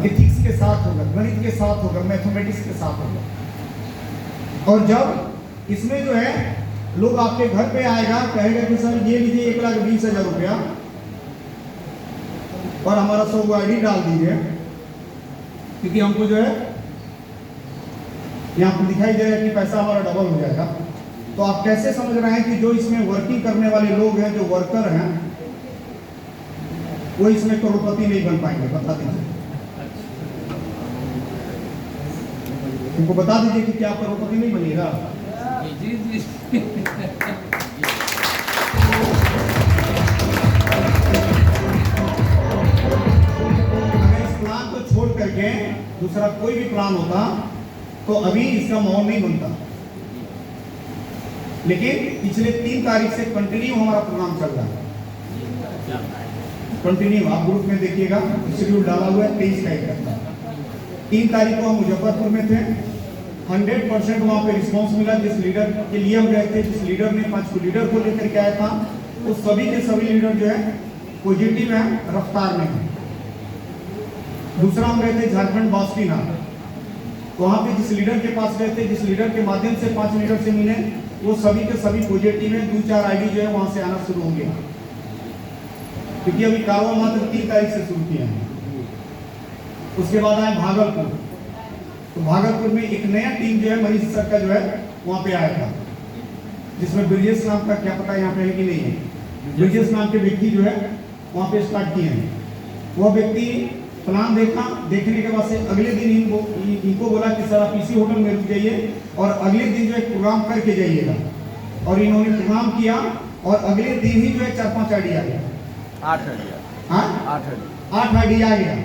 Ethics के साथ होगा, गणित के साथ होगा, मैथमेटिक्स के साथ होगा। और जब इसमें जो है लोग आपके घर पे आएगा, कहेगा कि सर ये लीजिए 1,20,000 रुपया और हमारा 100 ID डाल दीजिए, क्योंकि हमको जो है यहाँ पर दिखाई दे रहा है कि पैसा हमारा डबल हो जाएगा। तो आप कैसे समझ रहे हैं कि जो इसमें वर्किंग करने वाले लोग हैं, जो वर्कर हैं, वो इसमें करोड़पति नहीं बन पाएंगे? बता दीजिए, उनको बता दीजिए कि क्या करोड़पति नहीं बनेगा? जी जी अगर इस प्लान को छोड़ करके दूसरा कोई भी प्लान होता तो अभी इसका माहौल नहीं बनता। लेकिन पिछले 3 तारीख से कंटिन्यू हमारा प्रोग्राम चल रहा है, कंटिन्यू। आप ग्रुप में देखिएगा, शेड्यूल डाला हुआ है 23 का। 3 तारीख को हम मुजफ्फरपुर में थे, 100% वहाँ पे रिस्पॉन्स मिला। जिस लीडर के लिए हम गए थे, जिस लीडर ने 5 लीडर को लेकर के आया था, तो सभी के सभी लीडर जो है पॉजिटिव है, रफ्तार में है। दूसरा हम गए थे झारखंड बासुकीनाथ, वहाँ पे जिस लीडर के पास गए थे, जिस लीडर के माध्यम से 5 लीडर से मिले, वो सभी के सभी पॉजिटिव है। 2-4 ID जो है वहाँ से आना शुरू होंगे, क्योंकि अभी कारवां मात्र 3 तारीख से शुरू किया है। उसके बाद आए भागलपुर, तो भागलपुर में एक नया टीम जो है मनीष सर का जो है वहाँ पे आया था, जिसमें ब्रिजेश नाम का, क्या पता यहाँ पे है कि नहीं है, ब्रिजेश नाम के व्यक्ति जो है वहाँ पे स्टार्ट किए हैं। वह व्यक्ति प्लान देखने के बाद से अगले दिन इनको बोला कि सर आप इसी होटल में रुक जाइए और अगले दिन जो है प्रोग्राम करके जाइएगा। और इन्होंने प्रोग्राम किया और अगले दिन ही जो है 4-5 ID आ गया, 8 ID आ गया।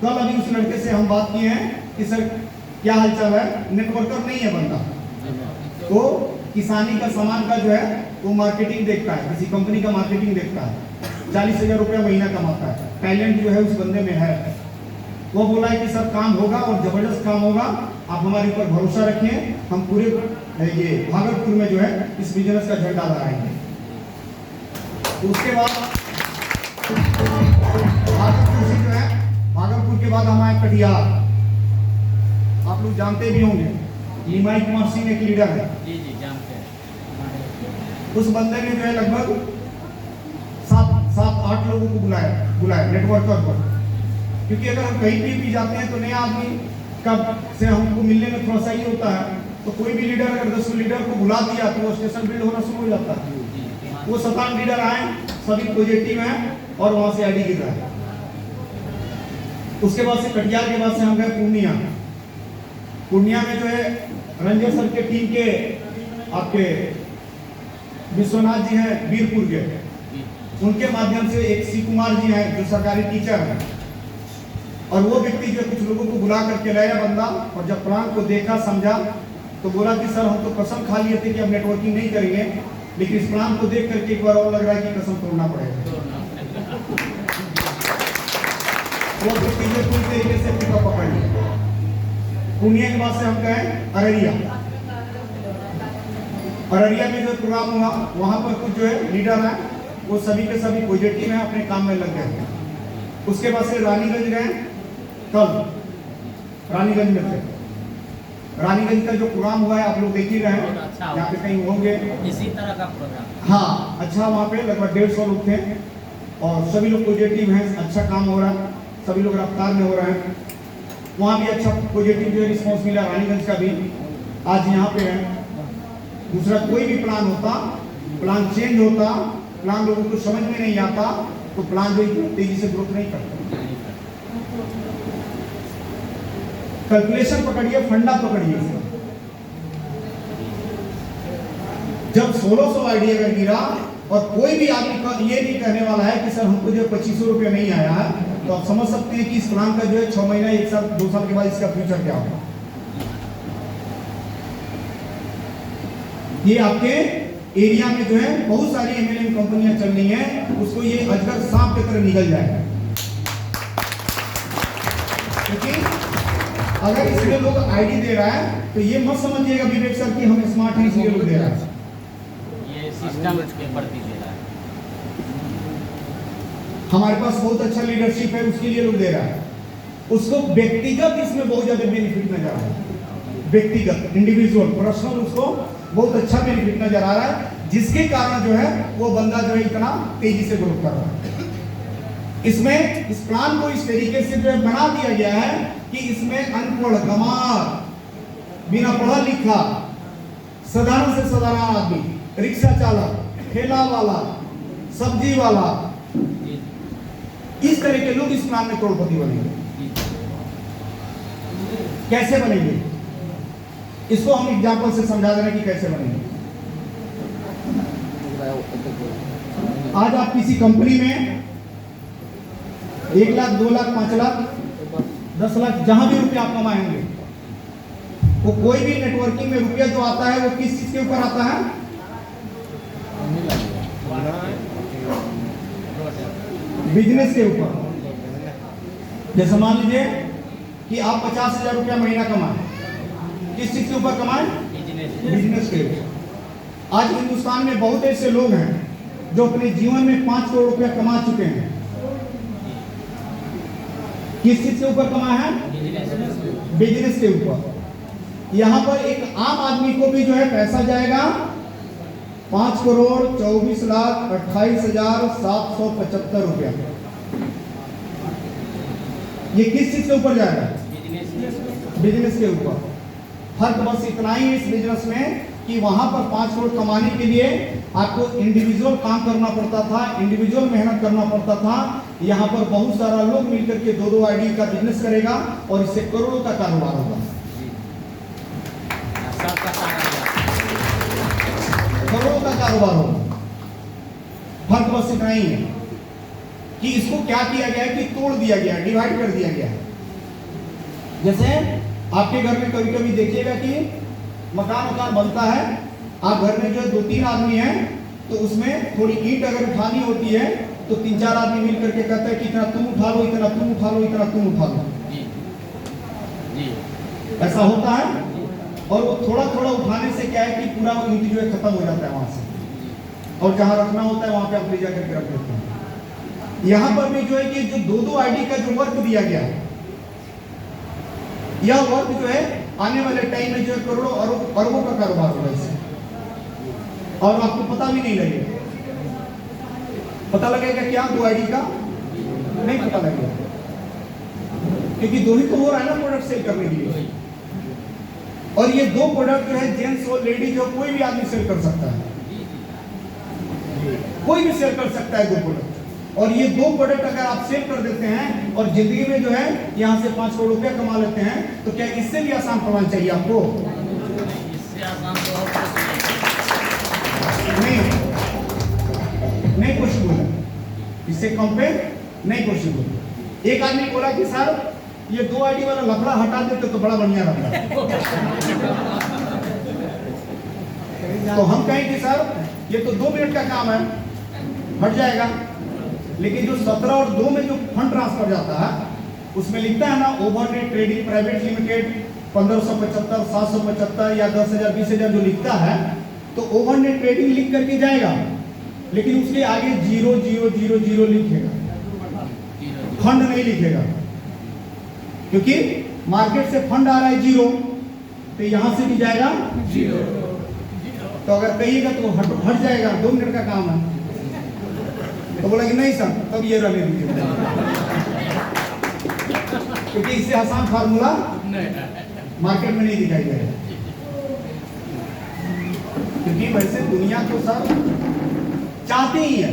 कल अभी उस लड़के से हम बात किए हैं कि सर क्या हालचाल है, नेटवर्कर नहीं है बंदा, तो किसानी का सामान का जो है वो मार्केटिंग देखता है, किसी कंपनी का मार्केटिंग देखता है, 40,000 रुपया महीना कमाता है। टैलेंट जो है उस बंदे में है। वो बोला है कि सर काम होगा और जबरदस्त काम होगा, आप हमारे ऊपर भरोसा रखें, हम पूरे ये भागलपुर में जो है इस बिजनेस का झंडा लहराएंगे। उसके बाद भागलपुर से जो है, भागलपुर के बाद हम आए कटिहार। आप लोग जानते भी होंगे, लिमाई कुमार सिंह एक लीडर है, जी जी जानते हैं। उस बंदे ने जो है लगभग 7-8 लोगों को बुलाया नेटवर्कर पर, क्योंकि अगर हम कहीं भी जाते हैं तो नया आदमी कब से हमको मिलने में थोड़ा सा ही होता है। तो कोई भी लीडर अगर 10 लीडर को बुला दिया तो वो स्टेशन बिल्ड होना शुरू हो जाता है। वो 7 लीडर आए, सभी पॉजिटिव हैं और वहां से ID गिर रहा है। उसके बाद से कटिहार के बाद से हम गए पूर्णिया में जो है रंजन सर के टीम के आपके विश्वनाथ जी हैं वीरपुर के, उनके माध्यम से एक सी कुमार जी हैं जो सरकारी टीचर हैं, और वो व्यक्ति जो कुछ लोगों को बुला करके लाया बंदा, और जब प्लान को देखा समझा तो बोला कि सर हम तो कसम खा लिए थे कि हम नेटवर्किंग नहीं करेंगे, लेकिन इस प्लान को देख करके एक बार और लग रहा है कि कसम तोड़ना पड़ेगा। वो व्यक्ति जो पूरी तरीके से पिकअप पकड़ लिया। पूर्णिया के बाद से हम गए अररिया। अररिया में जो प्रोग्राम हुआ वहां पर कुछ जो है लीडर है वो सभी के सभी पॉजिटिव हैं, अपने काम में लग गए। उसके बाद से रानीगंज गए, कल रानीगंज में थे। रानीगंज का जो प्रोग्राम हुआ है आप लोग देख ही रहे हैं, यहाँ पे कहीं होंगे इसी तरह का प्रोग्राम। हाँ, अच्छा, वहाँ पे लगभग 150 लोग थे और सभी लोग पॉजिटिव हैं, अच्छा काम हो रहा है, सभी लोग रफ्तार में हो रहे हैं। वहाँ भी अच्छा पॉजिटिव जो रिस्पॉन्स मिला, रानीगंज का भी। आज यहाँ पे है। दूसरा कोई भी प्लान होता, प्लान चेंज होता, प्लान लोगों को समझ में नहीं आता तो प्लान जो इतनी तेजी से ग्रोथ नहीं करता। कैलकुलेशन पकड़िए, फंडा पकड़िए। जब 1600 ID अगर गिरा और कोई भी आदमी का ये नहीं कहने वाला है कि सर हमको जो 2500 रुपया नहीं आया है, तो आप समझ सकते हैं कि इस प्लान का जो है 6 महीना, 1 साल, 2 साल के बाद इसका फ्यूचर क्या होगा। ये आपके एरिया में जो है बहुत सारी MLM कंपनियां चल रही हैं, उसको ये अजगर सांप की तरह निकल जाएगा। क्योंकि अगर इसमें लोग ID दे रहा है तो ये मत समझिएगा विवेक सर कि हम स्मार्ट हैं इसलिए लोग दे रहा है। ये सिस्टम के प्रति दे रहा है। हमारे पास बहुत अच्छा लीडरशिप है उसके लिए लोग दे रहा है। उसको व्यक्तिगत इसमें बहुत ज्यादा बेनिफिट नजर आ रहा है, व्यक्तिगत इंडिविजुअल पर्सनल उसको बहुत अच्छा बेनिफिट नजर आ रहा है, जिसके कारण जो है वो बंदा जो है इतना तेजी से ग्रोथ कर रहा है। इसमें इस प्लान को इस तरीके से जो है बना दिया गया है कि इसमें अनपढ़, गंवार, बिना पढ़ा लिखा, साधारण से साधारण आदमी, रिक्शा चालक, ठेला वाला, सब्जी वाला, इस तरह के लोग इस प्लान में करोड़पति बनेंगे। कैसे बनेंगे इसको हम एग्जाम्पल से समझा दे रहे हैं कि कैसे बनेंगे। आज आप किसी कंपनी में 1 लाख, 2 लाख, 5 लाख, 10 लाख, जहां भी रुपया आप कमाएंगे, वो कोई भी नेटवर्किंग में रुपया जो आता है वो किस चीज के ऊपर आता है? बिजनेस के ऊपर। जैसे मान लीजिए कि आप 50,000 रुपया महीना कमाए, किस चीज के ऊपर कमाए? बिजनेस के ऊपर। आज हिंदुस्तान में बहुत ऐसे लोग हैं जो अपने जीवन में 5 करोड़ रुपया कमा चुके हैं। किस चीज के ऊपर कमाए हैं? बिजनेस के ऊपर। यहां पर एक आम आदमी को भी जो है पैसा जाएगा 5 करोड़ 24,28,775 रुपया। ये किस चीज के ऊपर जाएगा? बिजनेस के ऊपर। फर्क बस इतना ही इस बिजनेस में कि वहां पर 5 करोड़ कमाने के लिए आपको इंडिविजुअल काम करना पड़ता था, इंडिविजुअल मेहनत करना पड़ता था। यहाँ पर बहुत सारा लोग मिलकर के 2-2 आईडी का बिजनेस करेगा और इससे करोड़ों का कारोबार होगा, करोड़ों का कारोबार होगा। फर्क बस इतना ही है कि इसको क्या किया गया है कि तोड़ दिया गया है, डिवाइड कर दिया गया है। जैसे आपके घर में कभी कभी देखिएगा कि मकान बनता है, आप घर में जो 2-3 आदमी हैं तो उसमें थोड़ी ईंट अगर उठानी होती है तो 3-4 आदमी मिल करके कहते हैं कि इतना तुम उठा लो, इतना तुम उठा लो, इतना तुम उठा लो। ऐसा होता है और वो थोड़ा थोड़ा उठाने से क्या है कि पूरा ईंट जो है खत्म हो जाता है वहां से, और जहां रखना होता है वहां पे आप ले जाकर रख देते हैं। यहां पर भी जो है कि जो 2-2 आईडी का जो वर्क दिया गया है, यह वर्क जो है आने वाले टाइम में जो है करोड़ों अरबों का कारोबार होगा इससे, और आपको पता भी नहीं लगेगा। पता लगेगा क्या 2 आईडी का? नहीं पता लगेगा, क्योंकि 2 ही तो हो रहा है ना प्रोडक्ट सेल करने के लिए। और ये 2 प्रोडक्ट जो है जेंट्स और लेडीज जो कोई भी आदमी सेल कर सकता है, कोई भी सेल कर सकता है 2 प्रोडक्ट। और ये 2 प्रोडक्ट अगर आप सेल कर देते हैं और जिंदगी में जो है यहाँ से 5 करोड़ रुपया कमा लेते हैं, तो क्या इससे भी आसान प्लान चाहिए आपको? इससे आसान तो नहीं पॉसिबल है, इससे कम पे नहीं पॉसिबल। एक आदमी बोला कि सर ये 2 आईडी वाला लफड़ा हटा देते तो बड़ा बढ़िया रहता। तो हम कहें कि सर ये तो 2 मिनट का काम है, हट जाएगा। लेकिन जो 17 और 2 में जो फंड ट्रांसफर जाता है उसमें लिखता है ना ओवरनेट ट्रेडिंग प्राइवेट लिमिटेड 1575, 775 या 10,000, 20,000 जो लिखता है, तो ओवरनेट ट्रेडिंग लिख करके जाएगा, लेकिन उसके आगे 0,0,0,0 लिखेगा, फंड नहीं लिखेगा, क्योंकि मार्केट से फंड आ रहा है 0, तो यहां से भी जाएगा 0। तो अगर कहिएगा तो हट जाएगा, 2 मिनट का काम है। तो बोला कि नहीं सर, तब ये रहने दीजिए, क्योंकि इससे आसान फार्मूला मार्केट में नहीं दिखाई देगा। क्योंकि वैसे दुनिया तो सर चाहते ही है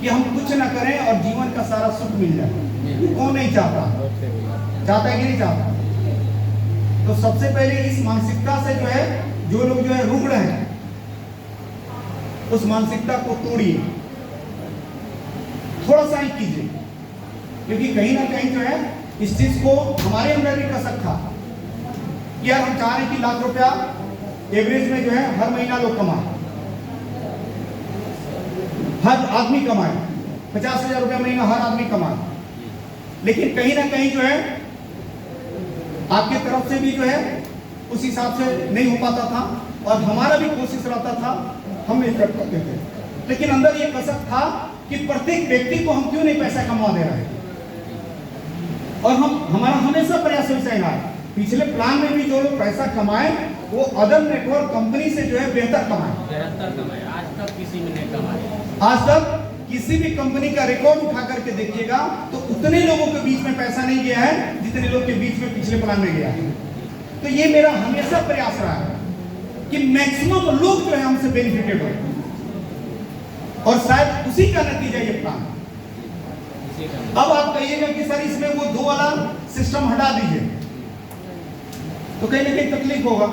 कि हम कुछ ना करें और जीवन का सारा सुख मिल जाए। कौन नहीं चाहता? चाहता है कि नहीं चाहता? तो सबसे पहले इस मानसिकता से जो है जो लोग जो है रुक रहे हैं, उस मानसिकता को तोड़िए, थोड़ा सा ही कीजिए। क्योंकि कहीं ना कहीं जो है इस चीज को हमारे अंदर भी कसक था कि यार हम चाह रहे हैं कि लाख रुपया एवरेज में जो है हर महीना लोग कमाए, हर आदमी कमाए, 50,000 रुपया महीना हर आदमी कमाए। लेकिन कहीं ना कहीं जो है आपके तरफ से भी जो है उस हिसाब से नहीं हो पाता था, और हमारा भी कोशिश रहता था, हम नहीं कर पाते थे। लेकिन अंदर ये कसक था कि प्रत्येक व्यक्ति को हम क्यों नहीं पैसा कमा दे रहे हैं, और हमारा हमेशा प्रयास रहेगा पिछले प्लान में भी जो लोग पैसा कमाए वो अदर नेटवर्क कंपनी से जो है बेहतर कमाए। आज तक किसी में नहीं कमाए। आज तक किसी भी कंपनी का रिकॉर्ड उठा करके देखिएगा तो उतने लोगों के बीच में पैसा नहीं गया है जितने लोग के बीच में पिछले प्लान में गया है। तो ये मेरा हमेशा प्रयास रहा है कि मैक्सिमम लोग जो है हमसे बेनिफिटेड हो और शायद उसी का नतीजा ये प्लान। अब आप कहिएगा कि सर इसमें वो 2 वाला सिस्टम हटा दीजिए तो कहीं ना कहीं तकलीफ होगा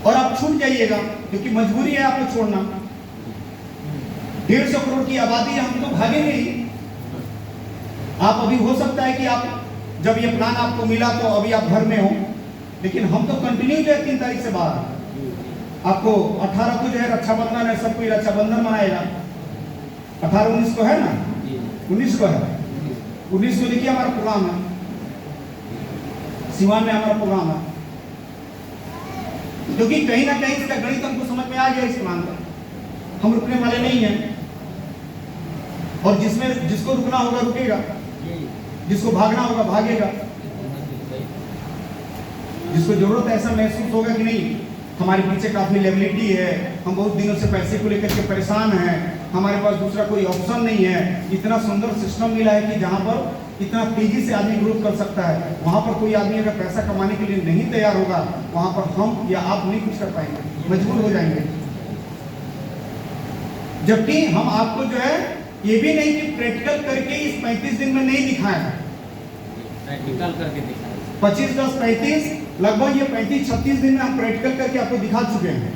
और आप छूट जाइएगा क्योंकि मजबूरी है आपको छोड़ना। 150 करोड़ की आबादी है, हम तो भागेंगे ही। आप अभी हो सकता है कि आप जब ये प्लान आपको मिला तो अभी आप घर में हो, लेकिन हम तो कंटिन्यू जो है 3 तारीख से बाहर। आपको 18 को जो है रक्षाबंधन है, सब कोई रक्षाबंधन मनाएगा। 18-19 को है ना, 19 को है। 19 को देखिए हमारा प्रोग्राम है, सिवान में हमारा प्रोग्राम है, क्योंकि कहीं ना कहीं इसका गणित हमको समझ में आ गया इस प्लान का। हम रुकने वाले नहीं हैं और जिसको रुकना होगा रुकेगा, जिसको भागना होगा भागेगा, जिसको जरूरत ऐसा महसूस होगा कि नहीं हमारे पीछे काफी लेबिलिटी है, हम बहुत दिनों से पैसे को लेकर के परेशान हैं, हमारे पास दूसरा कोई ऑप्शन नहीं है, इतना सुंदर सिस्टम मिला है कि जहां पर इतना तेजी से आदमी ग्रोथ कर सकता है, वहां पर कोई आदमी अगर पैसा कमाने के लिए नहीं तैयार होगा वहां पर हम या आप नहीं कुछ कर पाएंगे, मजबूर हो जाएंगे। जबकि हम आपको जो है ये भी नहीं कि प्रैक्टिकल करके इस 35 दिन में नहीं दिखाया, प्रैक्टिकल करके दिखाया 25-10-35 लगभग ये 35-36 दिन में हम प्रैक्टिकल करके आपको दिखा चुके हैं।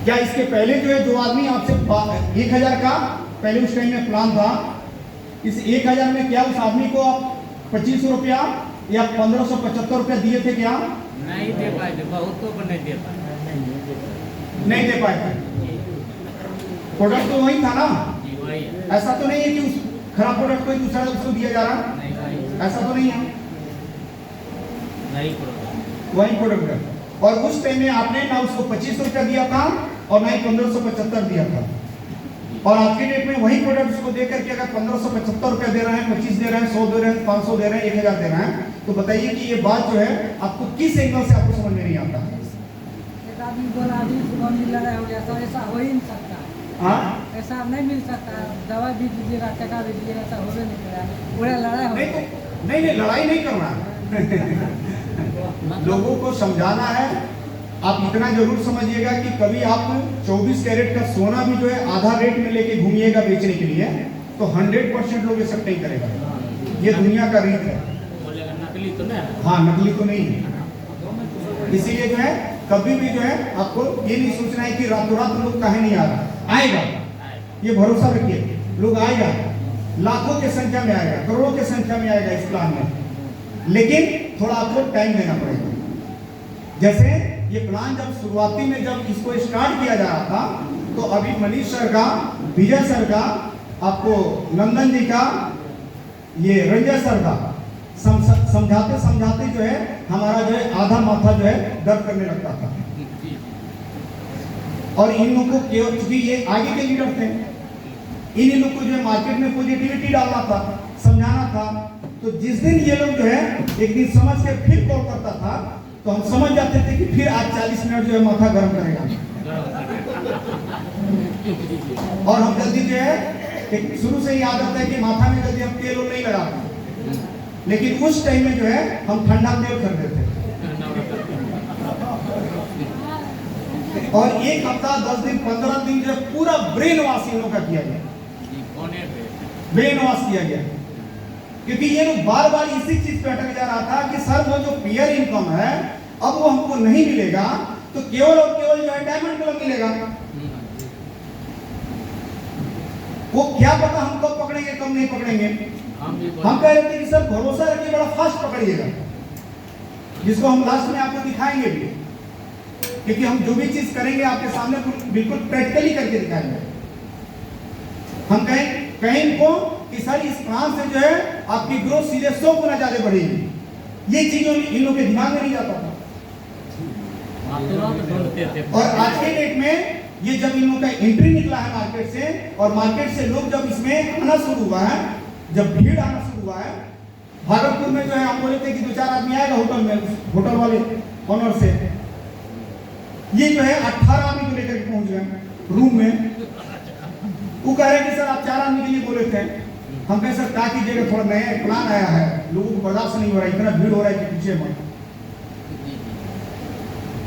क्या इसके पहले जो है जो आदमी आपसे 1000 का पहले उस टाइम में प्लान था, इस 1000 में क्या उस आदमी को आप 2500 रुपया या 1575 रुपया दिए थे? क्या नहीं दे पाए थे, बहुतों को नहीं दे पाए, नहीं दे पाए थे। प्रोडक्ट तो वही था ना, वही है। ऐसा तो नहीं है कि उस खराब प्रोडक्ट को दूसरा उसको दिया जा रहा, नहीं भाई, ऐसा तो नहीं है, नहीं प्रोडक्ट वही प्रोडक्ट है। और उस टाइम में आपने ना उसको 2500 रुपया दिया था और ना ही 1575 दिया था, और आज के डेट में वही प्रोडक्ट उसको दे करके अगर 1575 रुपया दे रहे हैं, 25 दे रहे हैं, 100 दे रहे हैं, 500 दे रहे हैं, 1000 दे रहे हैं, तो बताइए कि ये बात जो है आपको किस एंगल से आपको समझ में नहीं आता? एक आदमी बोला आदमी सुबह मिल रहा है, ऐसा हो ही नहीं सकता। हाँ, ऐसा नहीं मिल सकता, दवा भी दीजिएगा, टका भी दीजिएगा, ऐसा हो भी नहीं करा, पूरा लड़ाई हो। नहीं लड़ाई नहीं करना लोगों को समझाना है। आप इतना जरूर समझिएगा कि कभी आप 24 कैरेट का सोना भी जो है आधा रेट में लेके घूमिएगा बेचने के लिए तो 100% लोग एक्सेप्ट नहीं करेगा। ये दुनिया का रीत है। बोलेगा नकली तो नहीं, हाँ, नकली तो नहीं है। इसीलिए जो है कभी भी जो है आपको ये नहीं सोचना है कि रातों रात लोग काहे नहीं आ रहा, आएगा, ये भरोसा रखिए, लोग आएगा, लाखों की संख्या में आएगा, करोड़ों की संख्या में आएगा इस प्लान में, लेकिन थोड़ा आपको टाइम देना पड़ेगा। जैसे ये प्लान जब शुरुआती में जब इसको स्टार्ट किया जा रहा था तो अभी मनीष सर का, विजय सर का, आपको नंदन जी का, ये रंजय सर का समझाते समझाते जो है हमारा जो है आधा माथा जो है दर्द करने लगता था। और इन लोगों को क्योंकि ये आगे के लीडर थे, इन लोग को जो है मार्केट में पॉजिटिविटी डालना था, समझाना था। तो जिस दिन ये लोग जो है एक दिन समझ के फिर कॉल करता था तो हम समझ जाते थे कि फिर आज 40 मिनट जो है माथा गर्म करेगा और हम जल्दी जो है एक शुरू से ही आदत है कि माथा में जल्दी हम तेल नहीं लगाते, लेकिन उस टाइम में जो है हम ठंडा तेल कर देते और 1 हफ्ता 10 दिन 15 दिन जो पूरा ब्रेन वॉश इन लोगों का किया गया, ब्रेन वॉश किया गया, क्योंकि ये लोग बार बार इसी चीज पे अटक जा रहा था कि सर वो जो पीयर इनकम है अब वो हमको नहीं मिलेगा तो केवल और केवल जो है डायमंड क्लब मिलेगा। वो क्या पता हम कब पकड़ेंगे कब नहीं पकड़ेंगे। हम कह रहे थे कि सर भरोसा रखिए, बड़ा फास्ट पकड़िएगा, जिसको हम लास्ट में आपको दिखाएंगे भी, क्योंकि हम जो भी चीज करेंगे आपके सामने बिल्कुल प्रैक्टिकली करके दिखाएंगे। हम कहें इनको कि सर इस प्लान से जो है आपकी ग्रोथ सीधे 100 गुना ज्यादा बढ़ेगी, ये चीजों इन लोगों के दिमाग में नहीं जाता था। और आज के डेट में ये जब इन लोगों का एंट्री निकला है मार्केट से और मार्केट से लोग जब इसमें आना शुरू हुआ है, जब भीड़ आना शुरू हुआ है, भागलपुर में जो है हम बोले थे कि 2-4 आदमी आएगा होटल में, होटल वाले ऑनर से, ये जो है 18 आदमी को लेकर के पहुंच गए रूम में। वो कह रहे कि सर आप 4 आदमी के लिए बोले थे। हम कहे सर क्या कीजिएगा, थोड़ा नया प्लान आया है, लोगों को बर्दाश्त नहीं हो रहा है, इतना भीड़ हो रहा है कि पीछे मत।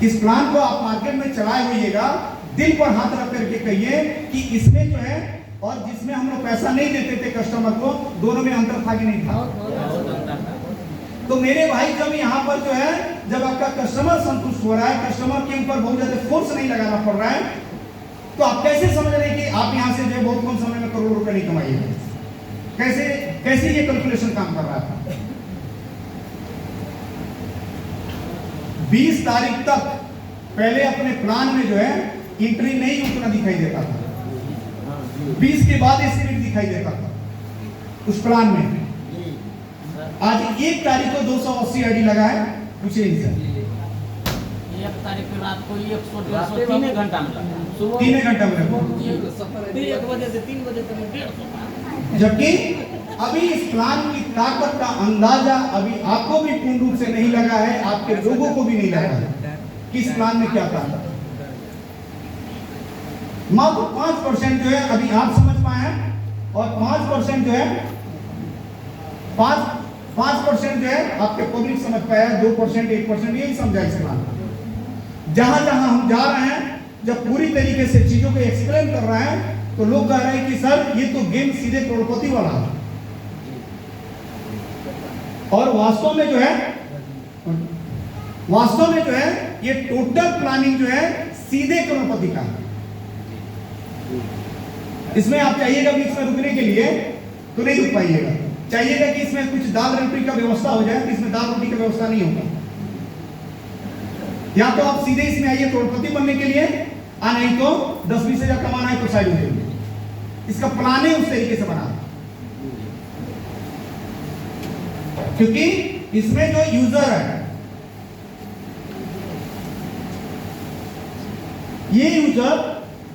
इस प्लान को आप मार्केट में चलाए होइएगा, दिल पर हाथ रख करके कहिए कि इसमें जो है और जिसमें हम लोग पैसा नहीं देते थे कस्टमर को, दोनों में अंतर था कि नहीं था? तो मेरे भाई जब यहाँ पर जो है, जब आपका कस्टमर संतुष्ट हो रहा है, कस्टमर के ऊपर बहुत ज्यादा फोर्स नहीं लगाना पड़ रहा है, तो आप कैसे समझ रहे हैं कि आप यहाँ से जो है बहुत कम समय में करोड़ों रुपए नहीं कमाइएगा? कैसे ये कैलकुलेशन काम कर रहा था? 20 तारीख तक पहले अपने प्लान में जो है एंट्री नहीं उतना दिखाई देता था, 20 के बाद एस्टिमेट दिखाई देता था उस प्लान में। आज 1 तारीख को 280 आईडी लगा है, पूछे इनसे। 1 तारीख की रात को 100 3 घंटा में लगा, 3 घंटा में लगा, 1 बजे से 3 बजे तक 150। जबकि अभी इस प्लान की ताकत का अंदाजा अभी आपको भी पूर्ण रूप से नहीं लगा है, आपके लोगों को भी नहीं लगा है कि इस प्लान में क्या था। मात्र 5% जो है अभी आप समझ पाए हैं, और 5% जो है 5% जो है आपके पब्लिक समझ पाया, 2% 1% यही समझा इस प्लान। जहां जहां हम जा रहे हैं, जब पूरी तरीके से चीजों को एक्सप्लेन कर रहे हैं, तो लोग कह रहे हैं कि सर ये तो गेम सीधे करोड़पति वाला है। और वास्तव में जो है ये टोटल प्लानिंग जो है सीधे करोड़पति का है। इसमें आप चाहिएगा कि इसमें रुकने के लिए तो नहीं रुक पाइएगा, चाहिएगा कि इसमें कुछ दाल रोटी का व्यवस्था हो जाए, इसमें दाल रोटी का व्यवस्था नहीं होगा। या तो आप सीधे इसमें आइए करोड़पति बनने के लिए, नहीं तो 10-20 हजार कमाना है तो साइड हो जाइए। इसका प्लान है उस तरीके से बना, क्योंकि इसमें जो यूजर है, ये यूजर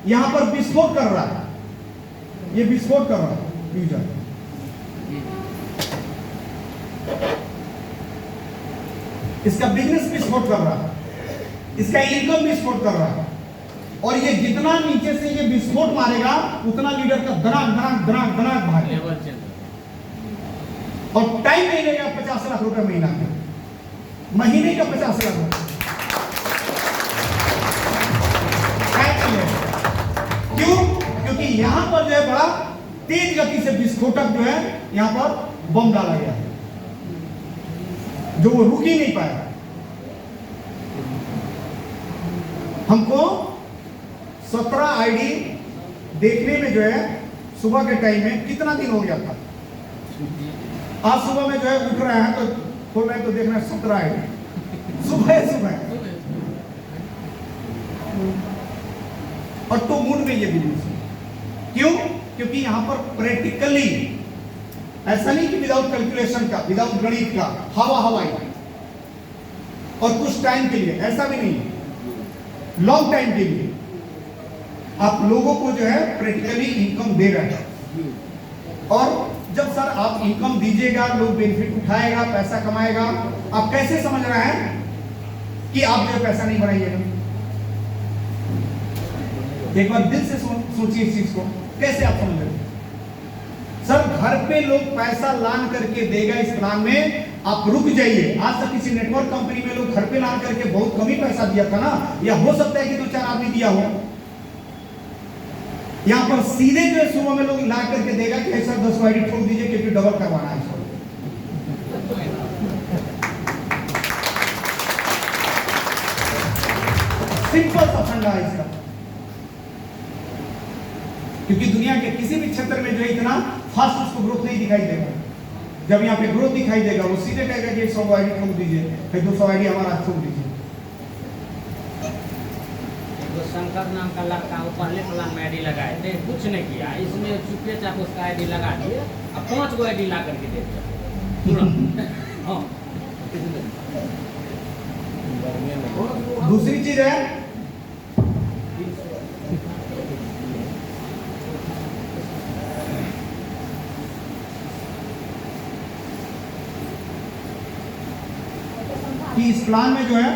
यहां पर विस्फोट कर रहा है, ये विस्फोट कर रहा है यूजर, इसका बिजनेस विस्फोट कर रहा है, इसका इनकम विस्फोट कर रहा है। और ये जितना नीचे से ये विस्फोट मारेगा, उतना लीडर का धनाक भागेगा। और टाइम नहीं लेगा 50 लाख रुपए महीना में, महीने का 50 लाख रुपए क्यों? क्योंकि यहां पर जो है बड़ा तेज गति से विस्फोटक जो है यहां पर बम डाला गया है, जो वो रुक ही नहीं पाया। हमको 17 आईडी देखने में जो है सुबह के टाइम में कितना दिन हो गया था। आज सुबह में जो है उठ रहे हैं तो खोल रहे हैं तो देख रहे हैं 17 आईडी सुबह और तो मूड में ये बिजनेस। क्यों? क्योंकि यहां पर प्रैक्टिकली ऐसा नहीं कि विदाउट कैलकुलेशन का, विदाउट गणित का, हवाई और कुछ टाइम के लिए, ऐसा भी नहीं, लॉन्ग टाइम के लिए आप लोगों को जो है प्रैक्टिकली इनकम दे रहे हैं। और जब सर आप इनकम दीजिएगा, लोग बेनिफिट उठाएगा, पैसा कमाएगा, आप कैसे समझ रहे हैं कि आप जो पैसा नहीं बनाइएगा? एक बार दिल से सोचिए इस चीज को, कैसे आप समझ रहे हैं? सर घर पे लोग पैसा लान करके देगा इस प्लान में, आप रुक जाइए। आज तक किसी नेटवर्क कंपनी में लोग घर पे लान करके बहुत कम ही पैसा दिया था ना, या हो सकता है कि 2-4 आदमी दिया हो। यहां पर सीधे जो है सुबह में लोग ला करके देगा कि ऐसा 10 आईडी ठोक दीजिए क्योंकि डबल करवाना है इसको। सिंपल सा फंडा है इसका, क्योंकि दुनिया के किसी भी क्षेत्र में जो है इतना फास्ट उसको ग्रोथ नहीं दिखाई देगा। जब यहाँ पे ग्रोथ दिखाई देगा, वो सीधे कहेगा कि 100 आईडी ठोक दीजिए, फिर 200 आईडी हमारा ठोक दीजिए। शंकर नाम का लड़का वो पहले प्लान में आईडी लगाए थे, कुछ नहीं किया, इसने चुपके चाप उसका आईडी लगा दिए, अब 5 गो आईडी ला करके दे दिया। दूसरी चीज है, कि इस प्लान में जो है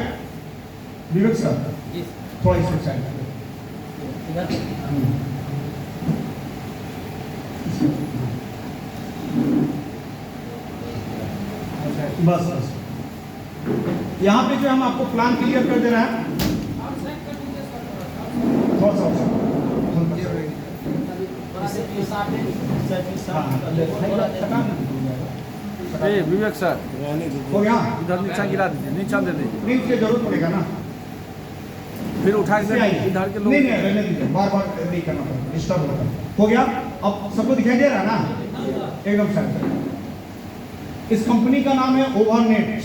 विवेक सर जी थोड़ा इस साइड इधर बस बस यहाँ पे जो हम आपको प्लान क्लियर कर दे रहे हैं थोड़ा सा विवेक सर हो गया इधर नीचा गिरा दीजिए, नीचा दे दीजिए, नहीं उसकी जरूरत पड़ेगा ना फिर उठा के इससे आइए। इधर के लोग नहीं नहीं रहने दीजिए बार बार नहीं करना पड़ेगा डिस्टर्ब होगा हो गया अब सबको दिखाई दे रहा है ना एकदम सही इस कंपनी का नाम है ओवरनेट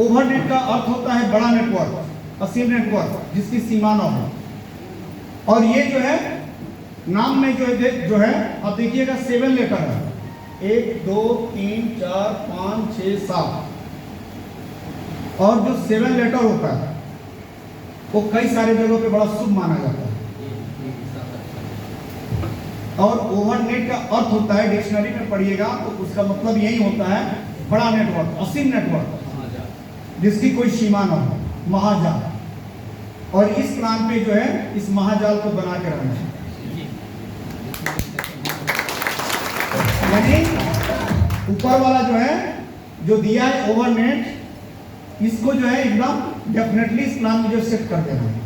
ओवरनेट का अर्थ होता है बड़ा नेटवर्क असीम नेटवर्क जिसकी सीमा न हो और ये जो है नाम में जो है आप देखिएगा 7 लेटर है 1 2 3 4 5 6 7 और जो 7 लेटर होता है वो कई सारे जगहों पे बड़ा शुभ माना जाता है और ओवरनेट का अर्थ होता है डिक्शनरी में पढ़िएगा तो उसका मतलब यही होता है बड़ा नेटवर्क असीम नेटवर्क जिसकी कोई सीमा न हो महाजाल और इस प्लान पे जो है इस महाजाल को बना के रहना है यानी ऊपर वाला जो है जो दिया है ओवरनेट इसको जो है एकदम डेफिनेटली इस प्लान में जो सेट कर देना है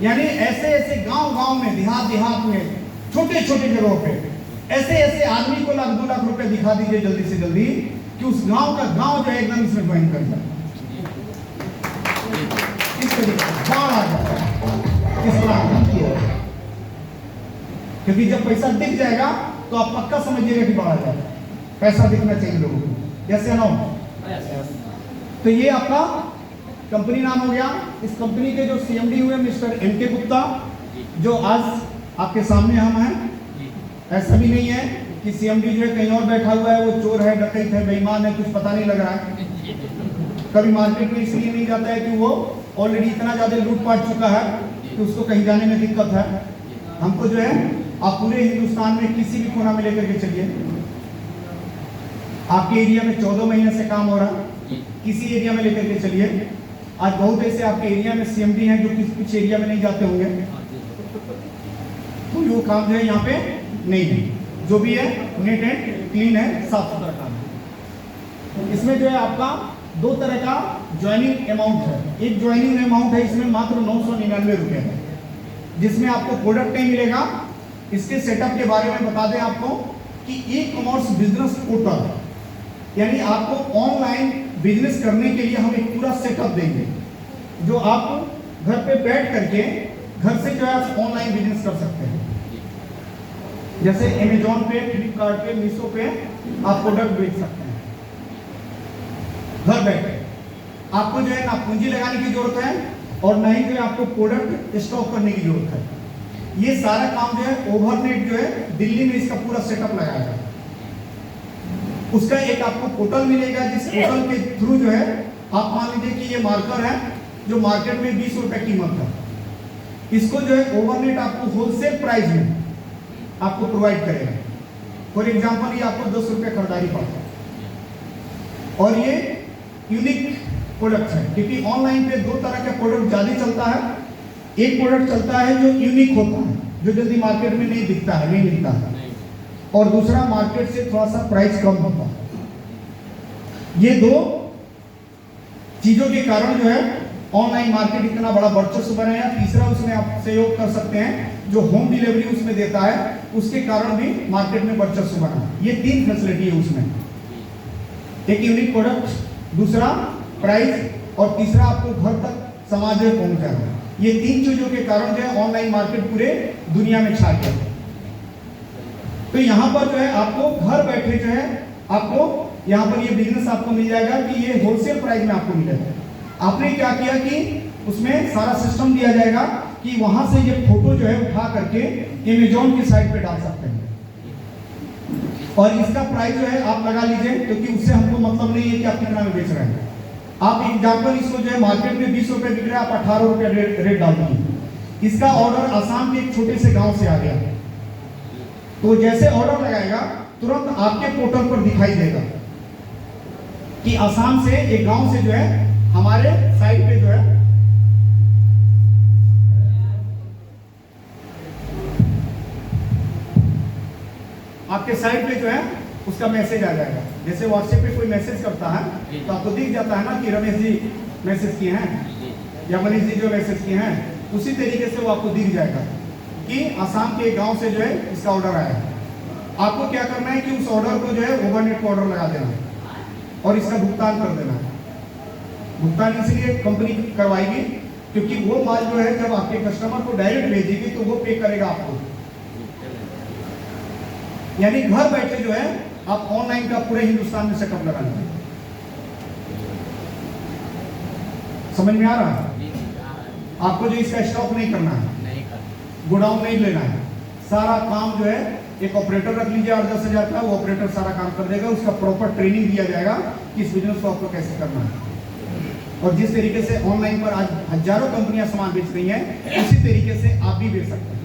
यानी ऐसे ऐसे गांव में देहात में छोटे छोटे जगहों पे ऐसे ऐसे आदमी को लाख 2 लाख रुपए दिखा दीजिए जल्दी से जल्दी कि उस गांव का गांव जो है एकदम इसमें ज्वाइन कर जाए इस तरीके से बाढ़ आ जाए इस प्लान की ओर क्योंकि जब पैसा दिख जाएगा तो आप पक्का समझिएगा कि बाढ़ आ जाएगा पैसा दिखना चाहिए लोगों को जैसे ना तो ये आपका कंपनी नाम हो गया इस कंपनी के जो सीएमडी हुए मिस्टर एनके गुप्ता जो आज आपके सामने हम हैं ऐसा भी नहीं है कि सीएमडी जो है कहीं और बैठा हुआ है वो चोर है डकैत है बेईमान है कुछ पता नहीं लग रहा है कभी मार्केट में इसलिए नहीं जाता है कि वो ऑलरेडी इतना ज्यादा लूटपाट चुका है कि उसको कहीं जाने में दिक्कत है हमको जो है आप पूरे हिंदुस्तान में किसी भी कोना में लेकर के चलिए आपके एरिया में 14 महीने से काम हो रहा है किसी एरिया में लेकर के चलिए आज बहुत ऐसे आपके एरिया में सीएमडी हैं जो कुछ एरिया में नहीं जाते होंगे तो वो काम जो है यहाँ पे नहीं है जो भी है नीट एंड क्लीन है साफ सुथरा काम है इसमें जो है आपका 2 तरह का ज्वाइनिंग अमाउंट है एक ज्वाइनिंग अमाउंट है इसमें मात्र 999 रुपए है जिसमें आपको प्रोडक्ट नहीं मिलेगा इसके सेटअप के बारे में बता दें आपको कि ई कॉमर्स बिजनेस पोर्टल यानी आपको ऑनलाइन बिजनेस करने के लिए हम एक पूरा सेटअप देंगे जो आप घर पे बैठ करके घर से जो है आप ऑनलाइन बिजनेस कर सकते हैं जैसे अमेजोन पे फ्लिपकार्ट पे मीशो पे आप प्रोडक्ट बेच सकते हैं घर बैठे आपको जो है ना पूंजी लगाने की जरूरत है और ना ही जो है आपको प्रोडक्ट स्टॉक करने की जरूरत है ये सारा काम जो है ओवरनेट जो है दिल्ली में इसका पूरा सेटअप लगाया है उसका एक आपको पोर्टल मिलेगा जिस पोर्टल के थ्रू जो है आप मान लीजिए कि ये मार्कर है जो मार्केट में 20 रुपए कीमत है इसको जो है ओवरनेट आपको होलसेल प्राइस में आपको प्रोवाइड करेगा फॉर एग्जांपल ये आपको 10 रुपए खरीदारी पड़ता है और ये यूनिक प्रोडक्ट है क्योंकि ऑनलाइन पे 2 तरह का प्रोडक्ट ज्यादा चलता है एक प्रोडक्ट चलता है जो यूनिक होता है जो जल्दी मार्केट में नहीं दिखता है नहीं मिलता है और दूसरा मार्केट से थोड़ा सा प्राइस कम होता है ये 2 चीजों के कारण जो है ऑनलाइन मार्केट इतना बड़ा वर्चस्व बना है तीसरा उसमें आप सहयोग कर सकते हैं जो होम डिलीवरी उसमें देता है उसके कारण भी मार्केट में वर्चस्व बना है ये 3 फैसिलिटी है उसमें एक यूनिक प्रोडक्ट दूसरा प्राइस और तीसरा आपको घर तक समाज में पहुंचाना ये 3 चीजों के कारण जो है ऑनलाइन मार्केट पूरे दुनिया में छा गया तो यहाँ पर जो है आपको घर बैठे जो है आपको यहाँ पर ये बिजनेस आपको मिल जाएगा कि ये होलसेल प्राइस में आपको मिलेगा आपने क्या किया कि उसमें सारा सिस्टम दिया जाएगा कि वहां से ये फोटो जो है उठा करके अमेजोन की साइट पे डाल सकते हैं और इसका प्राइस जो है आप लगा लीजिए क्योंकि उससे हमको मतलब नहीं है कि आप कितना में बेच रहे हैं आप एग्जाम्पल इसको जो है मार्केट में 20 रुपए बिक रहा है आप 18 रुपए रेट डाल दीजिए इसका ऑर्डर आसाम के एक छोटे से गांव से आ गया तो जैसे ऑर्डर लगाएगा तुरंत आपके पोर्टल पर दिखाई देगा कि आसाम से एक गांव से जो है हमारे साइड पे जो है आपके साइड पे जो है उसका मैसेज आ जाएगा। जैसे व्हाट्सएप पे कोई मैसेज करता है तो आपको दिख जाता है ना कि रमेश जी मैसेज किए हैं या मनीष जी जो मैसेज किए हैं, उसी तरीके से वो आपको दिख जाएगा कि आसाम के गांव से जो है इसका ऑर्डर आया है। आपको क्या करना है कि उस ऑर्डर को जो है ओवरनेट को ऑर्डर लगा देना है और इसका भुगतान कर देना है। भुगतान इसलिए कंपनी करवाएगी क्योंकि वो माल जो है जब आपके कस्टमर को डायरेक्ट भेजेगी तो वो पे करेगा आपको, यानी घर बैठे जो है आप ऑनलाइन का पूरे हिंदुस्तान में सेटअप लगा लेंगे। समझ में आ रहा है? आपको जो इसका स्टॉक नहीं करना है, गोडाउन नहीं लेना है, सारा काम जो है एक ऑपरेटर रख लीजिए 8-10 हज़ार का, वो ऑपरेटर सारा काम कर देगा। उसका प्रॉपर ट्रेनिंग दिया जाएगा कि इस बिजनेस को आपको कैसे करना है। और जिस तरीके से ऑनलाइन पर आज हजारों कंपनियां सामान बेच रही हैं, उसी तरीके से आप भी बेच सकते हैं।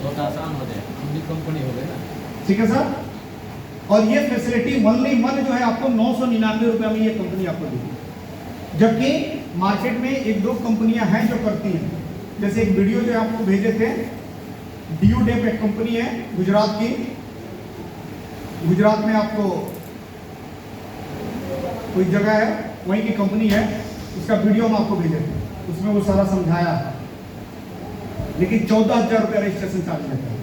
बहुत आसान हो जाए, हम भी कंपनी हो गए ना। ठीक है सर। और ये फैसिलिटी ओनली वन जो है आपको 999 रुपए में ये कंपनी आपको देगी, जबकि मार्केट में 1-2 कंपनियां हैं जो करती हैं। जैसे एक वीडियो जो आपको भेजे थे, DUDEP एक कंपनी है गुजरात की, गुजरात में आपको कोई जगह है वहीं की कंपनी है, उसका वीडियो हम आपको भेजे थे, उसमें वो सारा समझाया। लेकिन 14,000 रुपये रजिस्ट्रेशन चार्ज लेते हैं,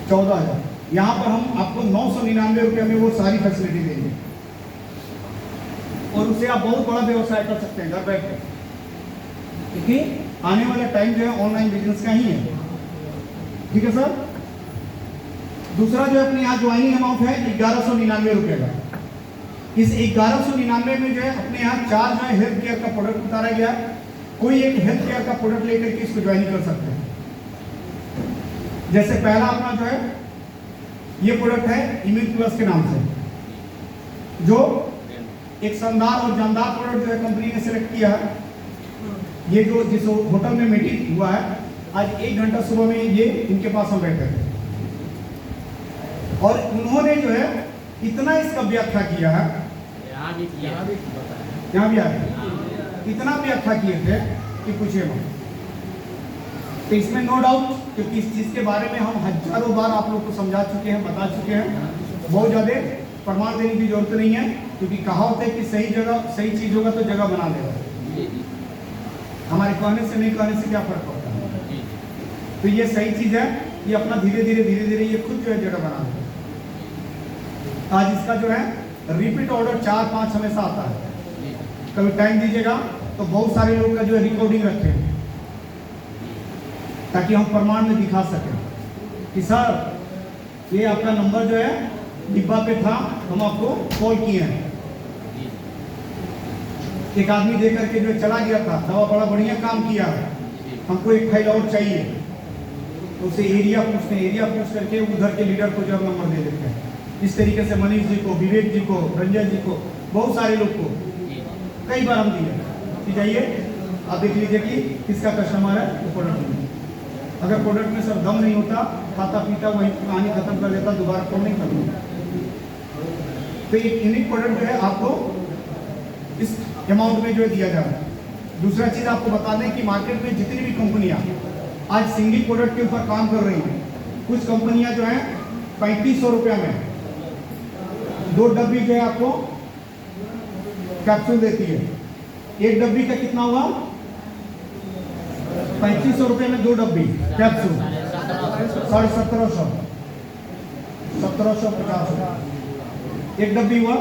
14,000। यहाँ पर हम आपको 999 रुपये में वो सारी फैसिलिटी देंगे और उससे आप बहुत बड़ा व्यवसाय कर सकते हैं घर बैठ कर, क्योंकि आने वाला टाइम जो है ऑनलाइन बिजनेस का ही है। ठीक है सर। दूसरा जो अपने यहाँ ज्वाइनिंग अमाउंट है 1199 रुपये का। इस 1199 में जो है अपने यहाँ 4 जो है हेल्थ केयर का प्रोडक्ट उतारा गया। कोई एक हेल्थ केयर का प्रोडक्ट लेकर के इसको ज्वाइन कर सकते हैं। जैसे पहला अपना जो है ये प्रोडक्ट है इम्यून प्लस के नाम से, जो एक शानदार और जानदार प्रोडक्ट जो है कंपनी ने सेलेक्ट किया है। ये जो जिस होटल में मीटिंग हुआ है, आज 1 घंटा सुबह में ये इनके पास हम बैठे थे और उन्होंने जो है इतना इसका व्याख्या किया है, यहाँ भी आए इतना व्याख्या किए थे कि पूछिए मत। तो इसमें नो डाउट, क्योंकि इस चीज़ के बारे में हम हजारों बार आप लोग को समझा चुके हैं, बता चुके हैं, बहुत ज़्यादा प्रमाण देने की जरूरत नहीं है, क्योंकि कहावत है कि सही जगह सही चीज़ होगा तो जगह बना देगा। हमारे कहने से नहीं कहने से क्या फर्क पड़ता है। तो ये सही चीज़ है, ये अपना धीरे धीरे ये खुद जो है जगह बना देगा। आज इसका जो है रिपीट ऑर्डर 4-5 हमेशा आता है। कभी टाइम दीजिएगा तो बहुत सारे लोग का जो है रिकॉर्डिंग रखे हैं, ताकि हम प्रमाण में दिखा सकें कि सर ये आपका नंबर जो है डिब्बा पे था, हम आपको कॉल किए हैं। एक आदमी दे करके जो चला गया था, दवा बड़ा बढ़िया काम किया है, हमको एक फाइल और चाहिए, तो उसे एरिया पूछते हैं, एरिया पूछ करके उधर के लीडर को जो नंबर दे देते हैं। इस तरीके से मनीष जी को, विवेक जी को, रंजन जी को, बहुत सारे लोग को कई बार हम दिए कि जाइए आप देख लीजिए कि किसका कस्टमर है, वो प्रोडक्ट में। अगर प्रोडक्ट में सर दम नहीं होता, खाता पीता वही कहानी खत्म कर लेता, दोबारा कॉल नहीं करता। तो एक यूनिक प्रोडक्ट जो है आपको इस अमाउंट में जो है दिया जा रहा है। दूसरा चीज़ आपको बता दें कि मार्केट में जितनी भी कंपनियां आज सिंगल प्रोडक्ट के ऊपर काम कर रही हैं, कुछ कंपनियां जो हैं 3500 रुपया में 2 डब्बी जो है आपको कैप्सूल देती है। एक डब्बी का कितना हुआ? 3500 रुपये में 2 डब्बी कैप्सूल, 1750, 1750 एक डब्बी हुआ।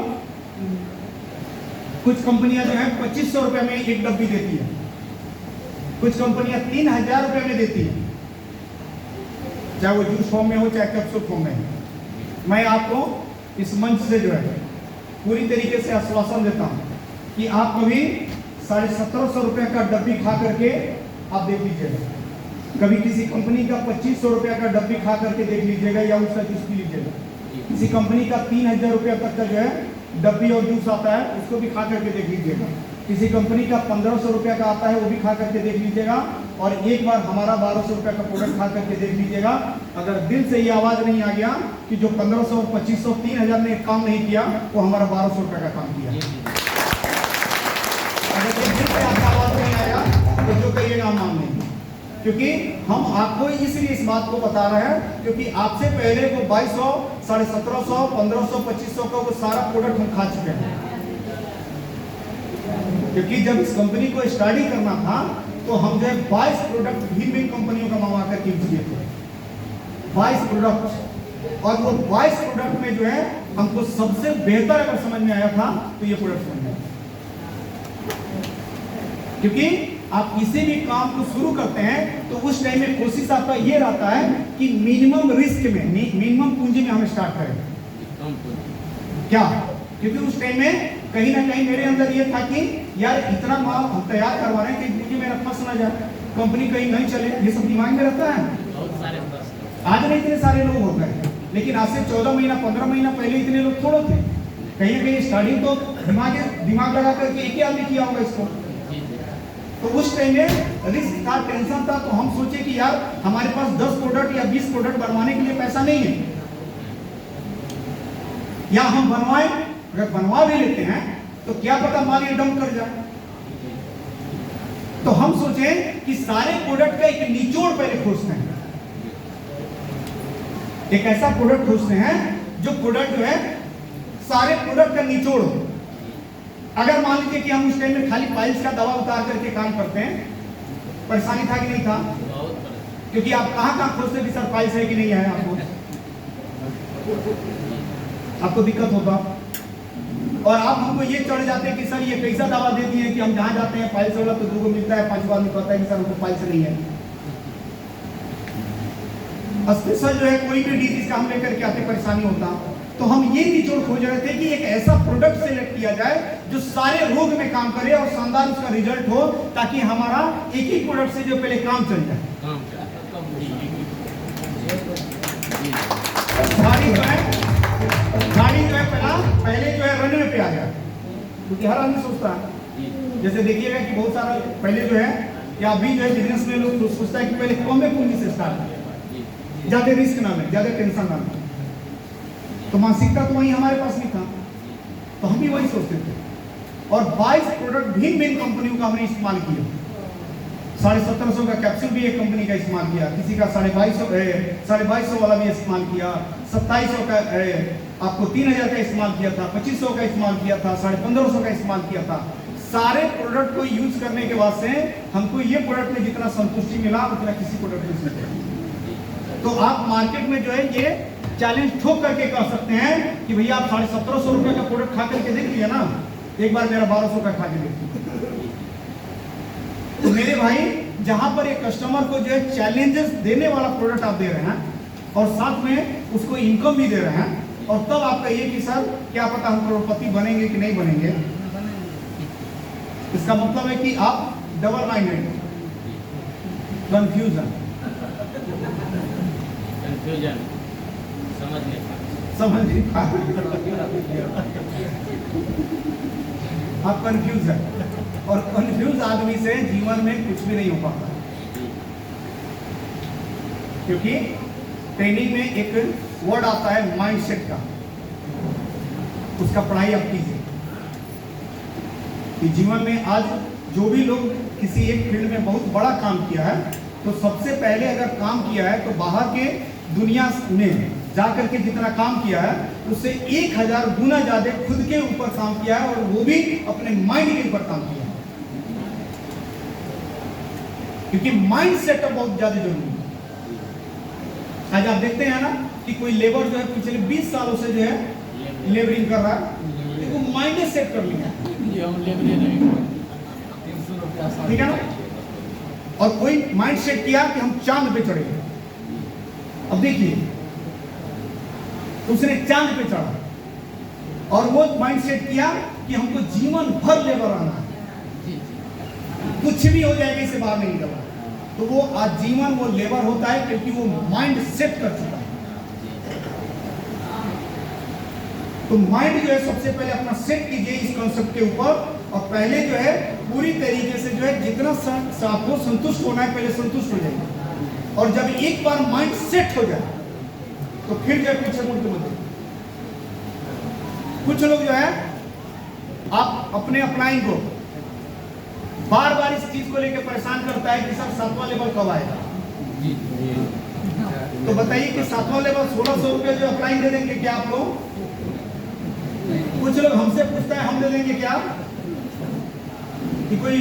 कुछ कंपनियां जो है 2500 रुपये में एक डब्बी देती है, कुछ कंपनियां 3000 रुपये में देती है, चाहे वो जूस फॉर्म में हो चाहे कैप्सूल फॉर्म में हो। मैं आपको इस मंच से जो है पूरी तरीके से आश्वासन देता हूं कि आप कभी 1750 रुपये का डब्बी खा करके आप देख लीजिएगा, कभी किसी कंपनी का 2500 रुपये का डब्बी खा करके देख लीजिएगा या उसका जूस पी लीजिएगा। किसी कंपनी का 3000 रुपये तक का जो है डब्बी और जूस आता है, उसको भी खा करके देख लीजिएगा। किसी कंपनी का 1500 रुपये का आता है, वो भी खा करके देख लीजिएगा। और एक बार हमारा 1200 रुपये का प्रोडक्ट खा करके देख लीजिएगा। अगर दिल से ये आवाज नहीं आ गया कि जो 1500 और 2500 3000 ने काम नहीं किया वो हमारा 1200 रुपये का काम किया। अगर दिल से आपका आवाज नहीं आया तो जो कहिएगा हम मान लेंगे, क्योंकि हम आपको इसलिए इस बात को बता रहे हैं क्योंकि आपसे पहले वो 2200 1750 1500 2500 का वो सारा प्रोडक्ट हम खा चुके हैं। क्योंकि जब इस कंपनी को स्टडी करना था तो हम जो है 22 प्रोडक्ट भिन्न कंपनियों का मंगवा कर यूज किए थे, 22 प्रोडक्ट। और वो 22 प्रोडक्ट में जो है हमको सबसे बेहतर अगर समझ में आया था तो ये प्रोडक्ट समझ में आया। क्योंकि आप किसी भी काम को शुरू करते हैं तो उस टाइम में कोशिश आपका ये रहता है कि मिनिमम रिस्क में मिनिमम पूंजी में हम स्टार्ट करें। क्या? क्योंकि उस टाइम में कहीं ना कहीं मेरे अंदर ये था कि यार इतना माल हम तैयार करवा रहे हैं कि पूंजी में रखना सुना जाए, कंपनी कहीं नहीं चले, ये सब दिमाग में रहता है। आज नहीं इतने सारे लोग हो गए, लेकिन आज से 14 महीना 15 महीना पहले इतने लोग थोड़े थे। कहीं ना कहीं स्टार्टिंग तो दिमाग लगा करके एक ही आदमी किया होगा इसको। तो उस टाइम में रिस्क था, टेंशन था, तो हम सोचे कि यार हमारे पास 10 प्रोडक्ट या 20 प्रोडक्ट बनवाने के लिए पैसा नहीं है, या हम बनवाएं, अगर बनवा भी लेते हैं तो क्या पता माल ये डंप कर जाए। तो हम सोचे कि सारे प्रोडक्ट का एक निचोड़ पहले खोजते हैं, एक ऐसा प्रोडक्ट खोजते हैं जो प्रोडक्ट जो है सारे प्रोडक्ट का निचोड़ हो। अगर मान लीजिए कि हम उस टाइम में खाली पाइल्स का दवा उतार करके काम करते हैं, परेशानी था कि नहीं था? क्योंकि आप कहां खोजते कि सर पाइल्स है कि नहीं है, आपको दिक्कत होता। और आप हमको ये चढ़ जाते हैं कि सर ये कैसा दवा दे दिए कि हम जहां जाते हैं पाइल्स वाला तो 2 को मिलता है, 5 आदमी कहता है कि सर हमको पाइल्स नहीं है। स्पेशल जो है कोई भी डिजीज का हम लेकर के आते परेशानी होता, तो हम ये निचोड़ खोज रहे थे कि एक ऐसा प्रोडक्ट सेलेक्ट किया जाए जो सारे रोग में काम करे और शानदार उसका रिजल्ट हो, ताकि हमारा एक ही प्रोडक्ट से जो पहले काम चल जाए। गाड़ी जो है पहले जो है रनवे पे आ जाए, क्योंकि हर आदमी सोचता है, जैसे देखिएगा कि बहुत सारा पहले जो है या अभी जो है बिजनेस में लोग सोचता है कि पहले कम पूंजी से स्टार्ट करें, ज्यादा रिस्क ना ले, ज्यादा टेंशन ना ले। तो मानसिकता तो वही हमारे पास नहीं था, तो हम भी वही सोचते थे। और 22 प्रोडक्ट भिन्न कंपनियों का हमने इस्तेमाल किया। 1750 का कैप्सूल भी एक कंपनी का इस्तेमाल किया, किसी का 2250 वाला भी इस्तेमाल किया, 2700 का आपको 3000 का इस्तेमाल किया था, 2500 का इस्तेमाल किया था, 1550 का इस्तेमाल किया था। सारे प्रोडक्ट को यूज करने के बाद से हमको ये प्रोडक्ट में जितना संतुष्टि मिला उतना किसी प्रोडक्ट में नहीं। तो आप मार्केट में जो है ये चैलेंज ठोक करके कह सकते हैं कि भैया आप 1750 रुपए का प्रोडक्ट खा करके देख लिया ना, एक बार मेरा 1200 का खा के देखिए। तो मेरे भाई जहां पर एक कस्टमर को जो है चैलेंजेस देने वाला प्रोडक्ट आप दे रहे हैं और साथ में उसको इनकम भी दे रहे हैं, और तब आप कहिए कि सर क्या पता हम करोड़पति बनेंगे कि नहीं बनेंगे, इसका मतलब है कि आप डबल माइंडेड, कंफ्यूजन समझ नहीं आप कंफ्यूज है, और कंफ्यूज आदमी से जीवन में कुछ भी नहीं हो पाता। क्योंकि ट्रेनिंग में एक वर्ड आता है माइंडसेट का, उसका पढ़ाई आप कीजिए कि जीवन में आज जो भी लोग किसी एक फील्ड में बहुत बड़ा काम किया है, तो सबसे पहले अगर काम किया है तो बाहर के दुनिया में जाकर के जितना काम किया है उससे 1000 गुना ज्यादा खुद के ऊपर काम किया है, और वो भी अपने माइंड के ऊपर काम किया है। क्योंकि माइंड सेटअप बहुत ज्यादा जरूरी है। आज आप देखते हैं ना कि कोई लेबर जो है पिछले 20 सालों से जो है लेबरिंग कर रहा है, तो वो माइंड सेट कर लिया, ठीक है ना। और कोई माइंड सेट किया कि हम चांद पे चढ़ेंगे। अब देखिए उसने चांद पे चढ़ा, और वो माइंड सेट किया कि हमको जीवन भर लेबर रहना है, कुछ भी हो जाएगा इससे बाहर नहीं निकलना। तो वो आजीवन वो लेबर होता है क्योंकि वो माइंड सेट कर चुका है। तो माइंड जो है सबसे पहले अपना सेट कीजिए इस कॉन्सेप्ट के ऊपर, और पहले जो है पूरी तरीके से जो है जितना आपको संतुष्ट होना है पहले संतुष्ट हो जाइए। और जब एक बार माइंड सेट हो जाए तो फिर जो है पीछे मुड़ के मत देखो। कुछ लोग जो है आप अपने अपलाइन को बार बार इस चीज को लेकर परेशान करता है कि सर 7वां लेवल कब आएगा। तो बताइए कि 7वां लेवल 1600 रुपये जो अप्लाई दे देंगे क्या आपको? कुछ लोग हमसे पूछता है हम दे देंगे क्या? कि कोई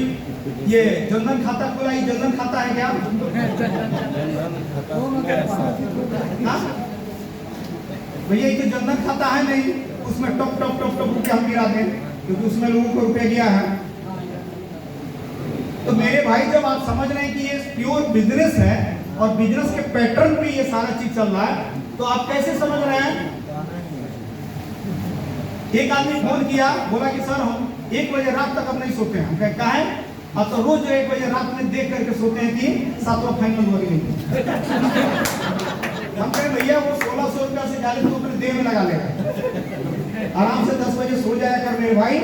ये जनधन खाता खुला, ये जनधन खाता है क्या? हाँ? भैया ये तो जनधन खाता है नहीं, उसमें टप टप टप टप रुपया हम गिरा दें क्योंकि उसमें लोगों को रुपया गया है। तो मेरे भाई जब आप समझ रहे हैं कि ये प्योर बिजनेस है और बिजनेस के पैटर्न पे ये सारा चीज चल रहा है, तो आप कैसे समझ रहे हैं? एक आदमी फोन किया, बोला कि सर हम 1 बजे रात तक अब नहीं सोते हैं। हम कहा है आप तो रोज 1 बजे रात में देख करके सोते हैं कि 7वां फाइनल हुआ कि नहीं। हम कहे भैया वो 1600 रुपया से ज्यादा तो अपने देह में लगा लेगा, आराम से 10 बजे सो जाया कर मेरे भाई।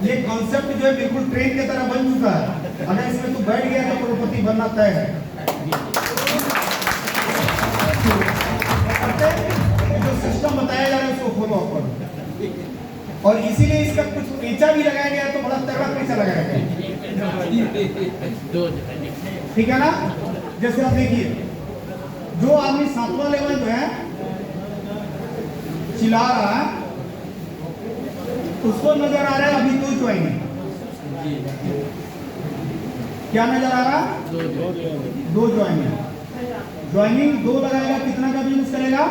ये कॉन्सेप्ट जो है बिल्कुल ट्रेन की तरह बन चुका है, अगर इसमें तू बैठ गया तो करोड़पति बनना तय है। जो सिस्टम बताया जा रहा है उसको फॉलो अप करो, और इसीलिए इसका कुछ पेचा भी लगाया गया तो बड़ा तगड़ा पेचा लगाया गया, ठीक है ना। जैसे आप देखिए जो आदमी 7वां लेवल जो है चिल्ला रहा है उसको नजर आ रहा है अभी 2 ज्वाइनिंग। क्या नजर आ रहा है? 2 ज्वाइनिंग। ज्वाइनिंग 2 लगाएगा, कितना का बिजनेस करेगा?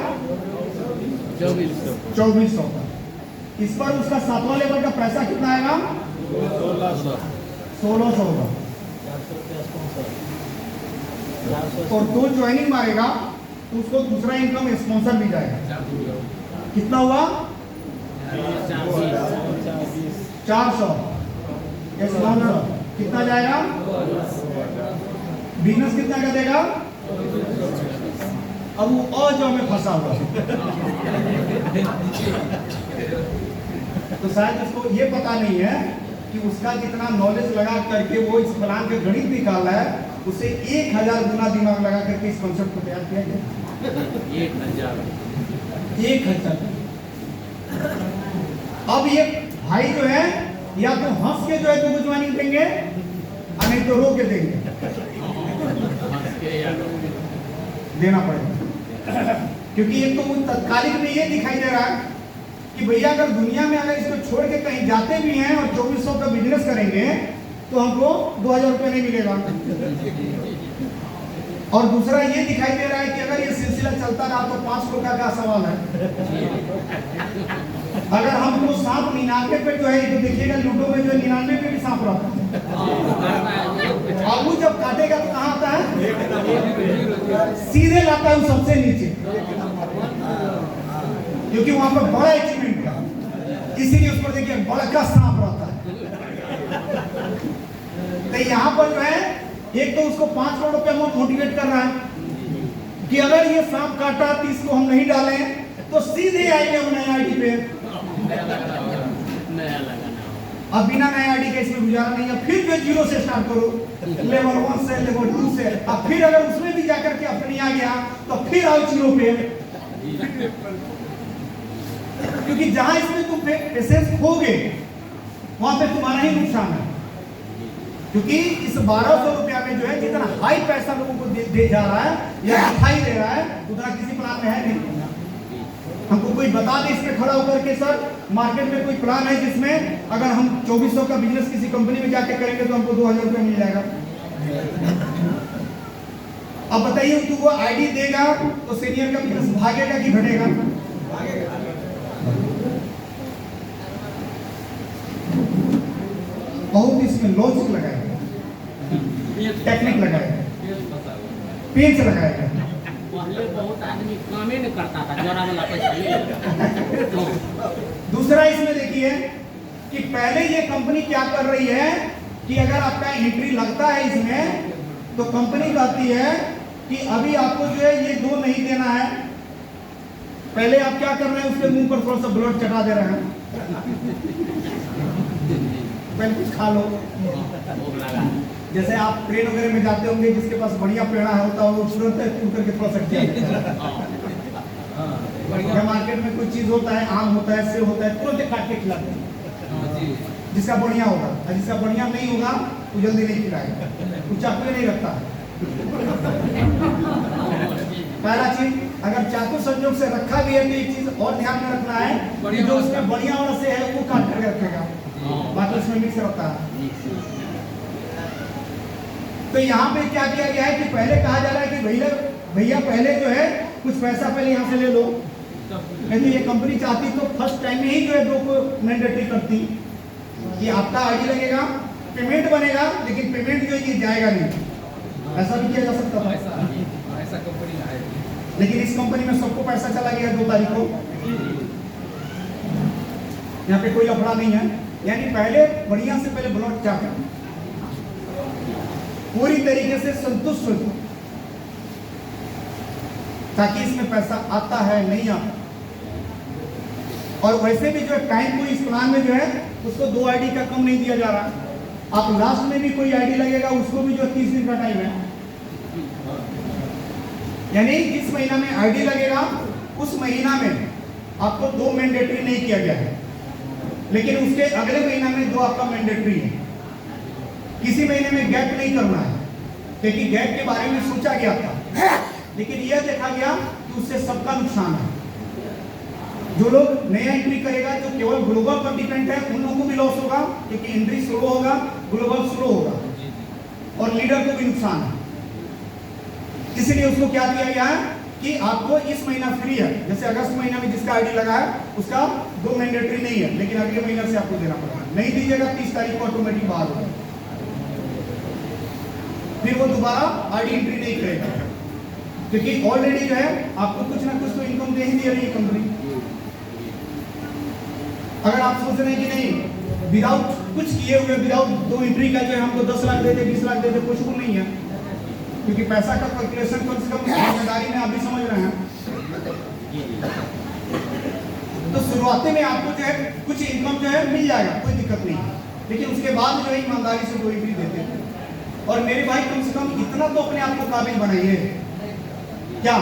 2400 का। इस पर उसका 7वां लेवल का पैसा कितना आएगा? 1600 का। और 2 ज्वाइनिंग मारेगा तो उसको दूसरा इनकम स्पॉन्सर भी जाएगा। कितना हुआ? 400। स्पॉन्सर कितना जाएगा? बिजनेस कितना का देगा? अब वो अजो में फंसा हुआ तो शायद उसको ये पता नहीं है कि उसका कितना नॉलेज लगा करके वो इस प्लान के गणित निकाल रहा है, उसे 1000 गुना दिमाग लगा करके इस कॉन्सेप्ट को तैयार किया गया। 1000। अब ये भाई जो है या तो हंस के जो है तुमको ज्वाइनिंग देंगे और नहीं तो रो के देंगे, देना पड़ेगा। क्योंकि एक तो तत्कालिक में ये दिखाई दे रहा है कि भैया अगर दुनिया में अगर इसको छोड़ के कहीं जाते भी हैं और 2400 का बिजनेस करेंगे तो हमको 2000 रुपये नहीं मिलेगा। और दूसरा ये दिखाई दे रहा है कि अगर ये सिलसिला चलता रहा तो 500 का क्या सवाल है। अगर हमको सांप 99 पे जो है तो देखिएगा लूडो में जो 99 पे भी सांप रहता है, और वो जब काटेगा तो कहाँ आता है? सीधे लाता है सबसे नीचे, क्योंकि वहां पर बड़ा अचीवमेंट है, इसीलिए उस पर देखिए बड़ा सांप रहता है। तो यहाँ पर जो है एक तो उसको 5 करोड़ रुपया मोटिवेट कर रहा है कि अगर ये सांप काटा तो इसको हम नहीं डालें तो सीधे आएंगे हम नए आईडी पे। अब बिना नए आईडी के इसमें गुजारा नहीं है, फिर जो 0 से स्टार्ट करो, लेवल 1 से लेवल 2 से। अब फिर अगर उसमें भी जाकर के अपनी आ गया तो फिर आओ 0 पे, क्योंकि जहां इसमें तुम पेशेंस खोगे वहां पे तुम्हारा ही नुकसान है। क्योंकि इस 1200 रुपया में जो है जितना हाई पैसा लोगों को दे जा रहा है या दिखाई दे रहा है उतना किसी प्लान में है नहीं। हमको कोई बता दे इसमें खड़ा होकर के सर मार्केट में कोई प्लान है जिसमें अगर हम 2400 का बिजनेस किसी कंपनी में जाके करेंगे तो हमको 2000 रुपया मिल जाएगा। अब बताइए तू वो आईडी देगा तो सीनियर का बिजनेस भागेगा कि घटेगा? बहुत इसमें लॉजिक लगाएगा, टेक्निक लगाएगा, पेच लगाएगा। पहले बहुत आदमी काम ही नहीं करता था, जरा वाला पैसा ले। दूसरा इसमें देखिए कि पहले ये कंपनी क्या कर रही है कि अगर आपका एंट्री लगता है इसमें तो कंपनी कहती है कि अभी आपको जो है ये 2 नहीं देना है। पहले आप क्या कर रहे हैं, उसके मुंह पर थोड़ा सा ब्लड चढ़ा दे रहे हैं, पहले कुछ खा लो, जैसे आप ट्रेन वगैरह में जाते होंगे, जिसके पास बढ़िया पेड़ा होता है वो तुरंत टूट करके थोड़ा सट जाता है। या मार्केट में कोई चीज होता है, आम होता है, सेब होता है, तुरंत काट के खिलाते हैं जिसका बढ़िया होगा, और जिसका बढ़िया नहीं होगा वो जल्दी नहीं खिलाएगा, वो चाकू नहीं रखता है। पहला चीज, अगर चाकू संयोग से रखा भी है तो एक चीज और ध्यान में रखना है कि जो उसमें बढ़िया वाला से है वो काट कर रखेगा, बाकी उसमें मिक्स रहता है। तो यहाँ पे क्या किया गया है कि पहले कहा जा रहा है कि भैया पहले जो है कुछ पैसा पहले यहाँ से ले लो, नहीं तो ये कंपनी चाहती तो फर्स्ट टाइम में ही जो है 2 को मैंडेटरी करती कि आपका आईडी लगेगा, पेमेंट बनेगा, लेकिन पेमेंट जो है ये जाएगा नहीं। ऐसा भी किया जा सकता था, ऐसा कंपनी है, लेकिन इस कंपनी में सबको पैसा चला गया 2 तारीख को। यहाँ पे कोई लफड़ा नहीं है, यानी पहले बढ़िया से पहले ब्लॉट चाहे पूरी तरीके से संतुष्ट हो जाओ, ताकि इसमें पैसा आता है नहीं आता। और वैसे भी जो टाइम कोई इस प्लान में जो है उसको 2 आईडी का कम नहीं दिया जा रहा। आप लास्ट में भी कोई आईडी लगेगा उसको भी जो 30 दिन का टाइम है, यानी जिस महीना में आईडी लगेगा उस महीना में आपको 2 मैंडेटरी नहीं किया गया है, लेकिन उसके अगले महीना में 2 आपका मैंडेटरी है। किसी महीने में गैप नहीं करना है, क्योंकि गैप के बारे में सोचा गया था, लेकिन यह देखा गया कि उससे सबका नुकसान है। जो लोग नया एंट्री करेगा, जो केवल ग्लोबल पर डिपेंड है, उन लोगों को भी लॉस होगा, क्योंकि एंट्री स्लो होगा, ग्लोबल स्लो होगा, और लीडर को भी नुकसान है। इसलिए उसको क्या दिया गया है कि आपको इस महीना फ्री है, जैसे अगस्त महीना में जिसका आईडी लगा है उसका 2 मैंडेटरी नहीं है, लेकिन अगले महीना से आपको देना पड़ेगा। नहीं दीजिएगा 30 तारीख को ऑटोमेटिक बाहर होगा, फिर वो दोबारा आईडी एंट्री नहीं करेगा, क्योंकि ऑलरेडी जो है आपको कुछ ना कुछ तो इनकम दे ही दे रही है कंपनी। अगर आप सोच रहे हैं कि नहीं विदाउट कुछ किए हुए, विदाउट 2 एंट्री का जो है हमको 10 लाख दे दे, 20 लाख दे दे, कुछ भी नहीं है, क्योंकि पैसा का कैलकुलेशन कम से कम जिम्मेदारी में आप भी समझ रहे हैं। तो शुरुआती में आपको जो है कुछ इनकम जो है मिल जाएगा, कोई दिक्कत नहीं, लेकिन उसके बाद जो है ईमानदारी से 2 एंट्री देते हैं। और मेरे भाई कम से कम इतना तो अपने आप को काबिल बनाइए, क्या?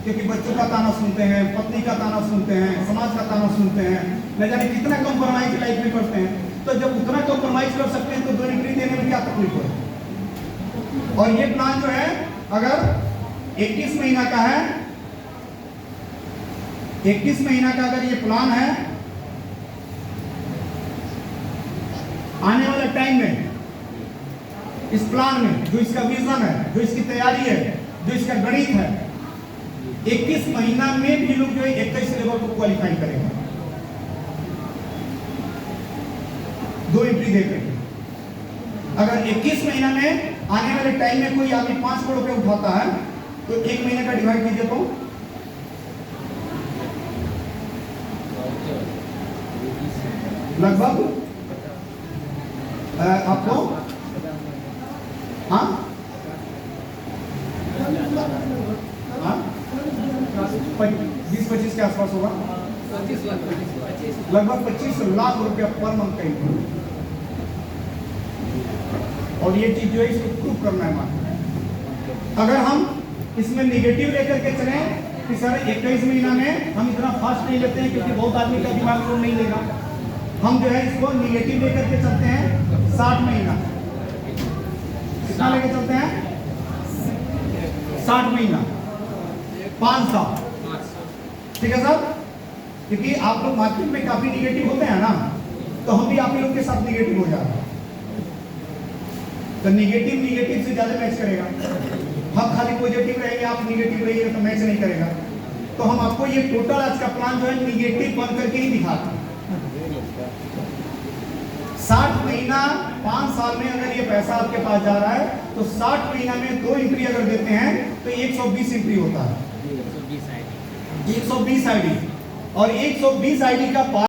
क्योंकि बच्चों का ताना सुनते हैं, पत्नी का ताना सुनते हैं, समाज का ताना सुनते हैं, न जाने कितना कंप्रोमाइज लाइफ में करते हैं। तो जब उतना कंप्रोमाइज कर सकते हैं तो 2 एंट्री देने में क्या तकलीफ है? और ये प्लान जो है अगर 21 महीना का है, 21 महीना का अगर ये प्लान है, आने वाले टाइम में इस प्लान में जो इसका विजन है, जो इसकी तैयारी है, जो इसका गणित है, 21 महीना में भी लोग जो है 21 लेवल को क्वालिफाई करेंगे 2 एंट्री देकर। अगर 21 महीना में आने वाले टाइम में कोई आदमी 5 करोड़ रुपए उठाता है तो 1 महीने का डिवाइड कीजिए तो लगभग आपको 20-25 के आसपास होगा, लगभग 25 लाख रुपया पर मंथ का इनकम। और ये चीज जो है इसको प्रूव करना है मार्केट। अगर हम इसमें निगेटिव लेकर के चलें कि सर 21 महीना में हम इतना फास्ट नहीं लेते हैं, क्योंकि बहुत आदमी का दिमाग लोड नहीं लेगा, हम जो है इसको निगेटिव लेकर के चलते हैं 60 महीना। कितना लेके चलते हैं? 60 महीना, 5 साल, ठीक है सर? क्योंकि आप लोग मार्केट में काफी निगेटिव होते हैं ना, तो हम भी आप लोग के साथ निगेटिव हो जाते हैं। तो निगेटिव से ज्यादा मैच करेगा। हम खाली पॉजिटिव रहेंगे, आप निगेटिव रहिएगा तो मैच नहीं करेगा। तो हम आपको ये टोटल आज का प्लान जो है निगेटिव बन करके ही दिखाते हैं। 60 महीना 5 साल में अगर ये पैसा आपके पास जा रहा है तो 60 महीना में 2 एंट्री अगर देते हैं तो 120 एंट्री होता है, 120 आईडी। और 120 आईडी का